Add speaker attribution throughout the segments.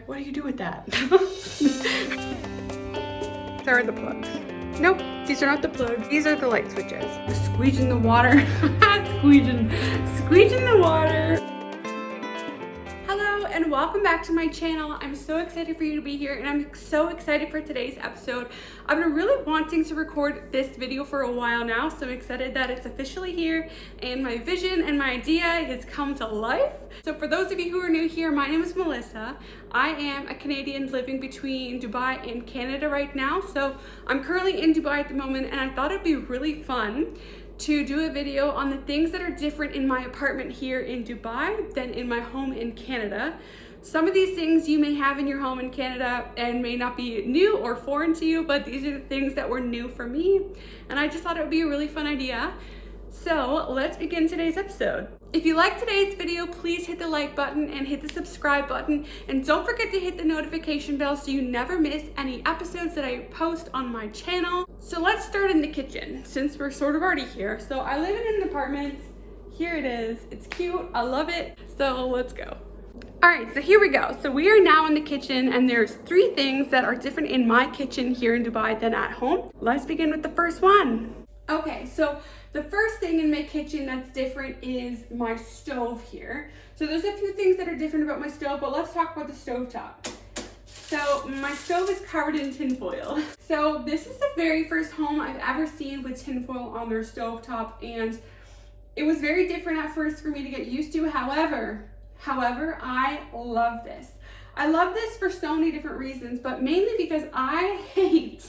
Speaker 1: what do you do with that? There are the plugs. Nope, these are not the plugs. These are the light switches. Squeezing the water. Squeezing the water. Hello and welcome back to my channel. I'm so excited for you to be here and I'm so excited for today's episode. I've been really wanting to record this video for a while now, so I'm excited that it's officially here and my vision and my idea has come to life. So for those of you who are new here, my name is Melissa. I am a Canadian living between Dubai and Canada right now. So I'm currently in Dubai at the moment and I thought it'd be really fun to do a video on the things that are different in my apartment here in Dubai than in my home in Canada. Some of these things you may have in your home in Canada and may not be new or foreign to you, but these are the things that were new for me. And I just thought it would be a really fun idea. So let's begin today's episode. If you like today's video, please hit the like button and hit the subscribe button. And don't forget to hit the notification bell so you never miss any episodes that I post on my channel. So let's start in the kitchen since we're sort of already here. So I live in an apartment. Here it is. It's cute. I love it. So let's go. All right, so here we go. So we are now in the kitchen and there's 3 things that are different in my kitchen here in Dubai than at home. Let's begin with the first one. Okay, so the first thing in my kitchen that's different is my stove here. So there's a few things that are different about my stove, but let's talk about the stovetop. So my stove is covered in tinfoil. So this is the very first home I've ever seen with tinfoil on their stovetop, and it was very different at first for me to get used to. However, I love this. I love this for so many different reasons, but mainly because I hate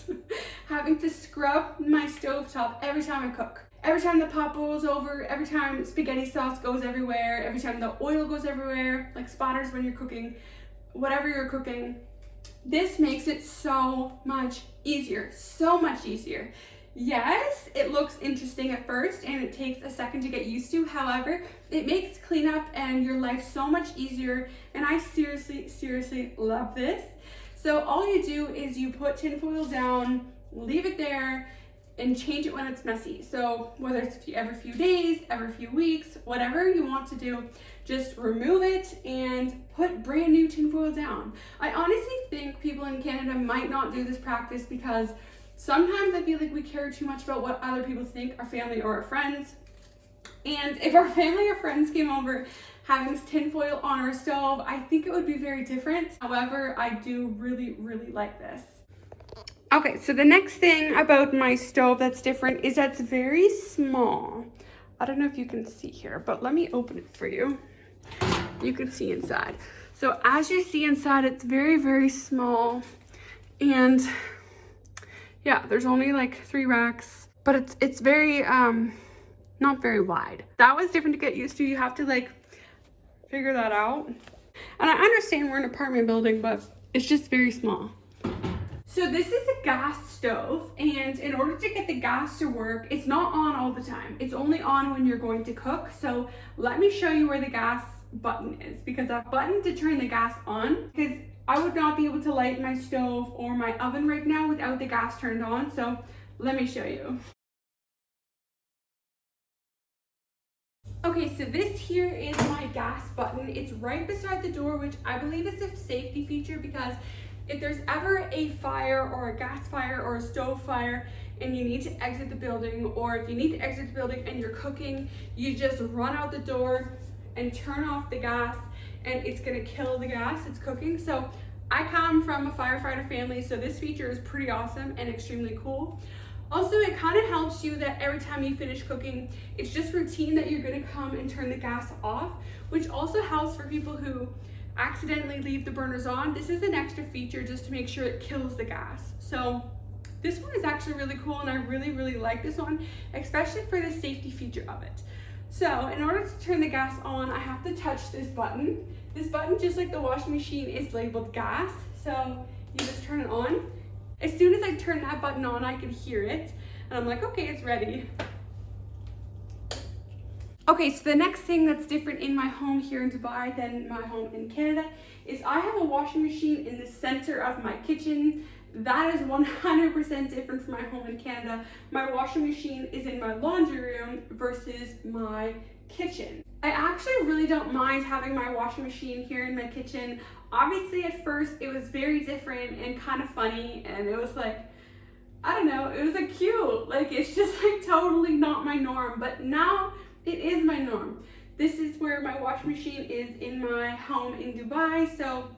Speaker 1: having to scrub my stovetop every time I cook. Every time the pot boils over, every time spaghetti sauce goes everywhere, every time the oil goes everywhere, like spatters when you're cooking, whatever you're cooking. This makes it so much easier, so much easier. Yes, it looks interesting at first and it takes a second to get used to. However, it makes cleanup and your life so much easier. And I seriously love this. So all you do is you put tinfoil down, leave it there, and change it when it's messy. So whether it's every few days, every few weeks, whatever you want to do, just remove it and put brand new tinfoil down. I honestly think people in Canada might not do this practice because sometimes I feel like we care too much about what other people think, our family or our friends. And if our family or friends came over having tinfoil on our stove, I think it would be very different. However, I do really like this. Okay, so the next thing about my stove that's different is that it's very small. I don't know if you can see here, but let me open it for you. You can see inside. So as you see inside, it's very small. And yeah, there's only like 3 racks, but it's very, not very wide. That was different to get used to. You have to like figure that out. And I understand we're an apartment building, but it's just very small. So this is a gas stove, and in order to get the gas to work, it's not on all the time. It's only on when you're going to cook. So let me show you where the gas button is, because that button to turn the gas on, because I would not be able to light my stove or my oven right now without the gas turned on. So let me show you. Okay, so this here is my gas button. It's right beside the door, which I believe is a safety feature, because if there's ever a fire or a gas fire or a stove fire and you need to exit the building, or if you need to exit the building and you're cooking, you just run out the door and turn off the gas and it's gonna kill the gas it's cooking. So I come from a firefighter family, so this feature is pretty awesome and extremely cool. Also, it kind of helps you that every time you finish cooking, it's just routine that you're gonna come and turn the gas off, which also helps for people who accidentally leave the burners on. This is an extra feature just to make sure it kills the gas. So this one is actually really cool and I really like this one, especially for the safety feature of it. So in order to turn the gas on, I have to touch this button. This button, just like the washing machine, is labeled gas. So you just turn it on. As soon as I turn that button on, I can hear it. And I'm like, okay, it's ready. Okay, so the next thing that's different in my home here in Dubai than my home in Canada is I have a washing machine in the center of my kitchen. That is 100% different from my home in Canada. My washing machine is in my laundry room versus my kitchen. I actually really don't mind having my washing machine here in my kitchen. Obviously at first it was very different and kind of funny, and it was like, I don't know, it was like cute. Like, it's just like totally not my norm, but now it is my norm. This is where my washing machine is in my home in Dubai, so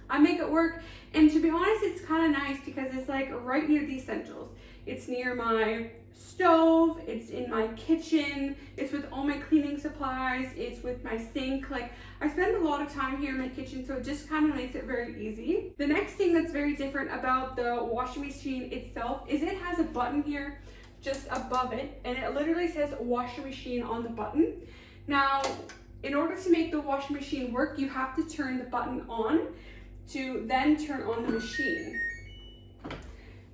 Speaker 1: I make it work. And to be honest, it's kind of nice because it's like right near the essentials. It's near my stove, it's in my kitchen, it's with all my cleaning supplies, it's with my sink. Like, I spend a lot of time here in my kitchen, so it just kind of makes it very easy. The next thing that's very different about the washing machine itself is it has a button here just above it, and it literally says washing machine on the button. Now, in order to make the washing machine work, you have to turn the button on to then turn on the machine.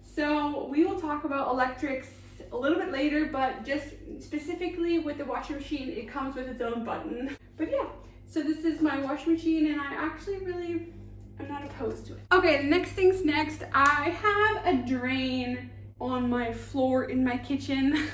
Speaker 1: So we will talk about electrics a little bit later, but just specifically with the washing machine, it comes with its own button. But yeah, so this is my washing machine, and I actually really am not opposed to it. Okay, the next thing's next. I have a drain on my floor in my kitchen.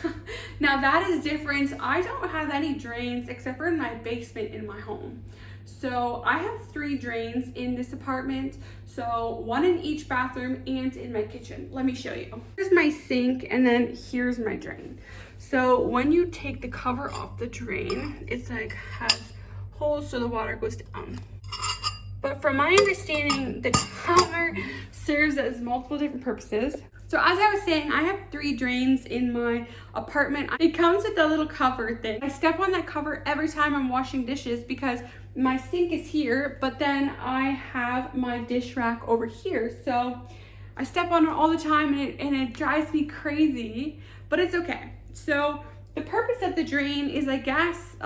Speaker 1: Now that is different. I don't have any drains except for in my basement in my home. So I have 3 drains in this apartment. So 1 in each bathroom and in my kitchen. Let me show you. Here's my sink, and then here's my drain. So when you take the cover off the drain, it's like has holes so the water goes down. But from my understanding, the cover serves as multiple different purposes. So as I was saying, I have 3 drains in my apartment. It comes with a little cover thing. I step on that cover every time I'm washing dishes because my sink is here, but then I have my dish rack over here. So I step on it all the time, and it drives me crazy, but it's okay. So the purpose of the drain is, I guess,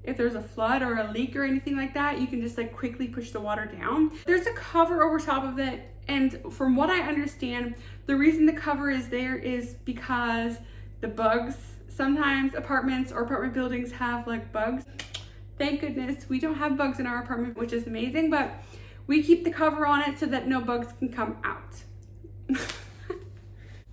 Speaker 1: if there's a flood or a leak or anything like that, you can just like quickly push the water down. There's a cover over top of it, and from what I understand, the reason the cover is there is because the bugs, sometimes apartments or apartment buildings have like bugs. Thank goodness we don't have bugs in our apartment, which is amazing, but we keep the cover on it so that no bugs can come out.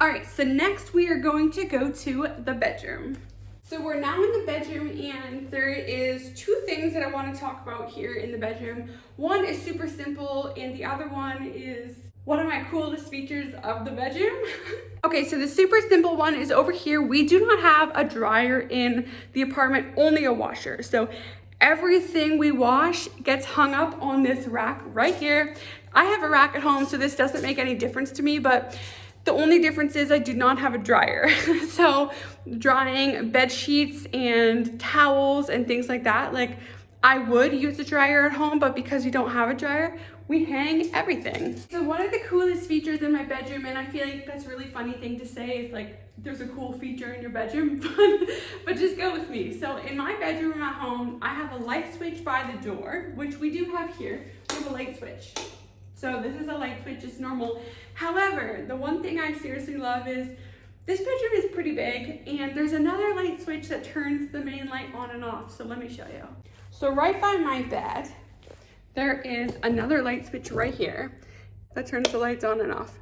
Speaker 1: All right, so next we are going to go to the bedroom. So we're now in the bedroom, and there is 2 things that I want to talk about here in the bedroom. One is super simple, and the other one is one of my coolest features of the bedroom. Okay, so the super simple one is over here. We do not have a dryer in the apartment, only a washer. So everything we wash gets hung up on this rack right here. I have a rack at home, so this doesn't make any difference to me, but the only difference is I do not have a dryer. So drying bed sheets and towels and things like that, like I would use a dryer at home, but because we don't have a dryer, we hang everything. So one of the coolest features in my bedroom, and I feel like that's a really funny thing to say, is like there's a cool feature in your bedroom, but just go with me. So in my bedroom at home, I have a light switch by the door, which we do have here. We have a light switch. So this is a light switch, it's normal. However, the one thing I seriously love is this bedroom is pretty big, and there's another light switch that turns the main light on and off. So let me show you. So right by my bed, there is another light switch right here that turns the lights on and off.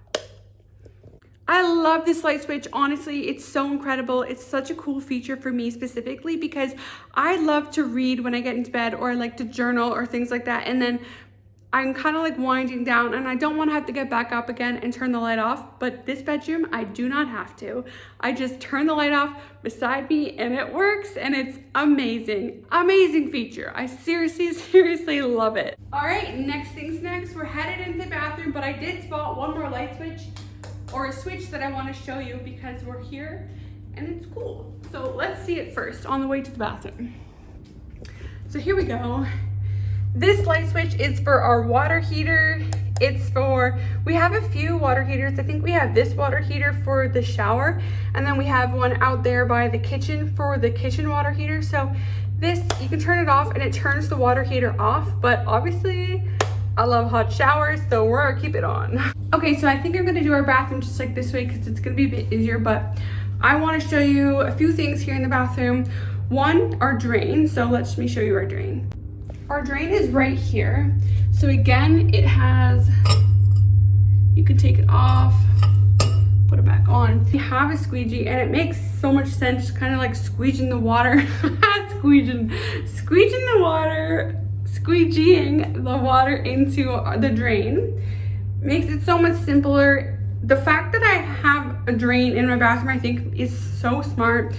Speaker 1: I love this light switch. Honestly, it's so incredible. It's such a cool feature for me specifically because I love to read when I get into bed, or I like to journal or things like that. And then I'm kind of like winding down, and I don't want to have to get back up again and turn the light off. But this bedroom, I do not have to. I just turn the light off beside me, and it works, and it's amazing. Amazing feature. I seriously love it. All right, next thing's next. We're headed into the bathroom, but I did spot one more light switch, or a switch that I want to show you because we're here and it's cool. So let's see it first on the way to the bathroom. So here we go. This light switch is for our water heater. We have a few water heaters. I think we have this water heater for the shower, and then we have one out there by the kitchen for the kitchen water heater. So this, you can turn it off and it turns the water heater off, but obviously I love hot showers, so we're gonna keep it on. Okay, so I think I'm gonna do our bathroom just like this way because it's gonna be a bit easier, but I wanna show you a few things here in the bathroom. One, our drain. So let me show you our drain. Our drain is right here. So again, it has, you can take it off, put it back on. We have a squeegee and it makes so much sense, kind of like squeegeeing the water, squeegeeing the water into the drain. Makes it so much simpler. The fact that I have a drain in my bathroom, I think is so smart,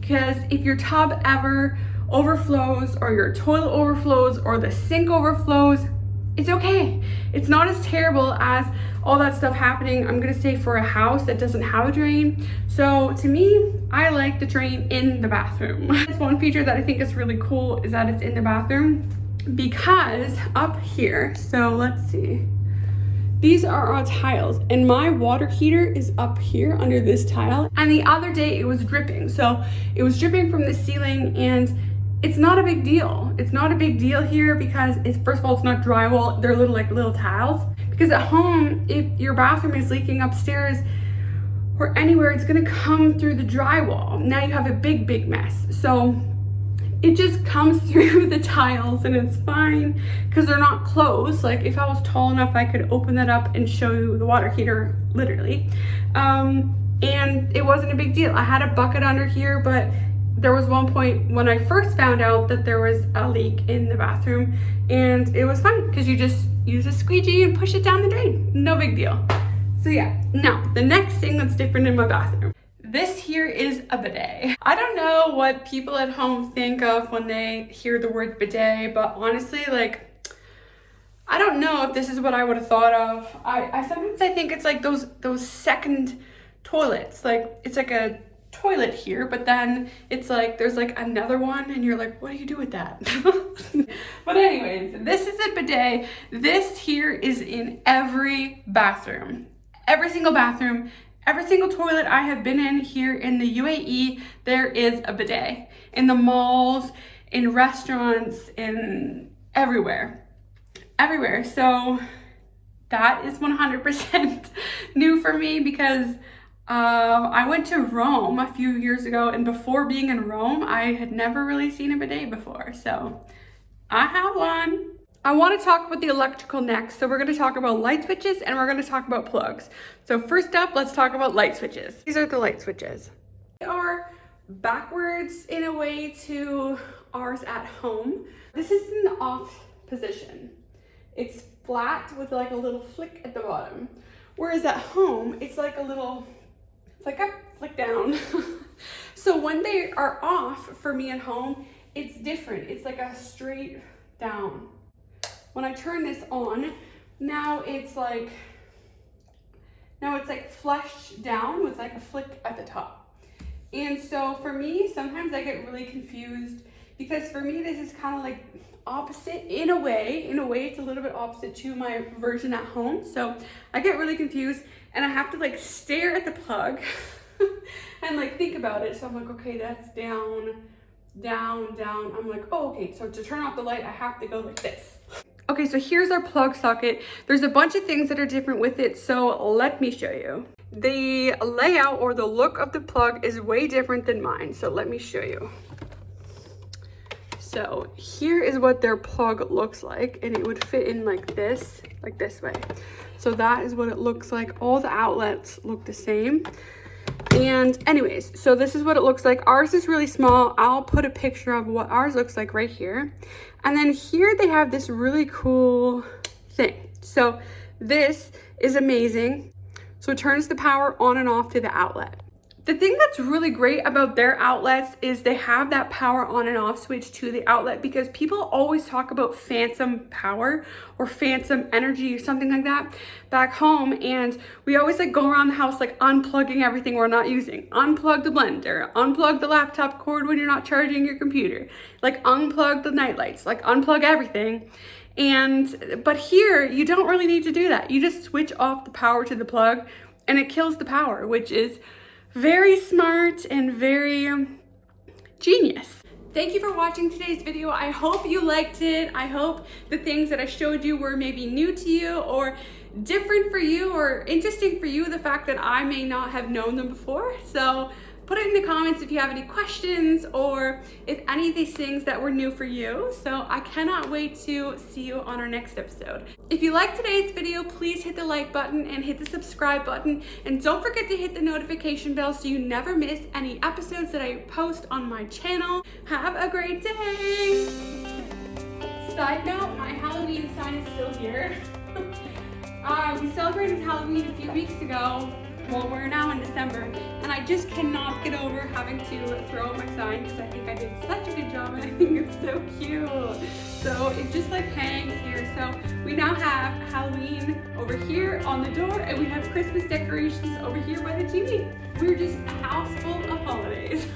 Speaker 1: because if your tub ever overflows or your toilet overflows or the sink overflows, it's okay. It's not as terrible as all that stuff happening, I'm gonna say, for a house that doesn't have a drain. So to me, I like the drain in the bathroom. This one feature that I think is really cool is that it's in the bathroom, because up here, so let's see, these are our tiles and my water heater is up here under this tile. And the other day it was dripping. So it was dripping from the ceiling, and it's not a big deal. It's not a big deal here because it's, first of all, it's not drywall. They're little tiles. Because at home, if your bathroom is leaking upstairs or anywhere, it's gonna come through the drywall. Now you have a big mess. So it just comes through the tiles and it's fine because they're not closed. Like if I was tall enough, I could open that up and show you the water heater, literally. And it wasn't a big deal. I had a bucket under here, but there was one point when I first found out that there was a leak in the bathroom, and it was fine because you just use a squeegee and push it down the drain. No big deal. So yeah, now the next thing that's different in my bathroom. This here is a bidet. I don't know what people at home think of when they hear the word bidet, but honestly, like, I don't know if this is what I would have thought of. I sometimes I think it's like those second toilets. Like it's like a toilet here, but then it's like there's like another one and you're like, what do you do with that? But anyways, this is a bidet. This here is in every bathroom. Every single bathroom. Every single toilet I have been in here in the UAE, there is a bidet. In the malls, in restaurants, in everywhere. Everywhere. So that is 100% new for me, because I went to Rome a few years ago, and before being in Rome, I had never really seen a bidet before. So I have one. I want to talk about the electrical next. So we're going to talk about light switches and we're going to talk about plugs. So first up, let's talk about light switches. These are the light switches. They are backwards in a way to ours at home. This is in the off position. It's flat with like a little flick at the bottom. Whereas at home, it's like a little flick up, flick down. So when they are off for me at home, it's different. It's like a straight down. When I turn this on, now it's like flushed down with like a flick at the top. And so for me, sometimes I get really confused, because for me, this is kind of like opposite in a way. In a way, it's a little bit opposite to my version at home. So I get really confused and I have to like stare at the plug and like think about it. So I'm like, okay, that's down, down, down. I'm like, oh, okay, so to turn off the light, I have to go like this. Okay, so here's our plug socket. There's a bunch of things that are different with it, so let me show you. The layout or the look of the plug is way different than mine, so let me show you. So here is what their plug looks like, and it would fit in like this way. So that is what it looks like. All the outlets look the same. And anyways, so this is what it looks like. Ours is really small. I'll put a picture of what ours looks like right here. And then here they have this really cool thing. So this is amazing. So it turns the power on and off to the outlet. The thing that's really great about their outlets is they have that power on and off switch to the outlet, because people always talk about phantom power or phantom energy or something like that back home. And we always like go around the house like unplugging everything we're not using. Unplug the blender, unplug the laptop cord when you're not charging your computer, like unplug the nightlights, like unplug everything. But here you don't really need to do that. You just switch off the power to the plug and it kills the power, which is very smart and very genius. Thank you for watching today's video. I hope you liked it. I hope the things that I showed you were maybe new to you or different for you or interesting for you, the fact that I may not have known them before. So put it in the comments if you have any questions or if any of these things that were new for you. So I cannot wait to see you on our next episode. If you liked today's video, please hit the like button and hit the subscribe button. And don't forget to hit the notification bell so you never miss any episodes that I post on my channel. Have a great day. Side note, my Halloween sign is still here. We celebrated Halloween a few weeks ago. Well, we're now in December, and I just cannot get over having to throw up my sign because I think I did such a good job and I think it's so cute. So it just like hangs here. So we now have Halloween over here on the door, and we have Christmas decorations over here by the TV. We're just a house full of holidays.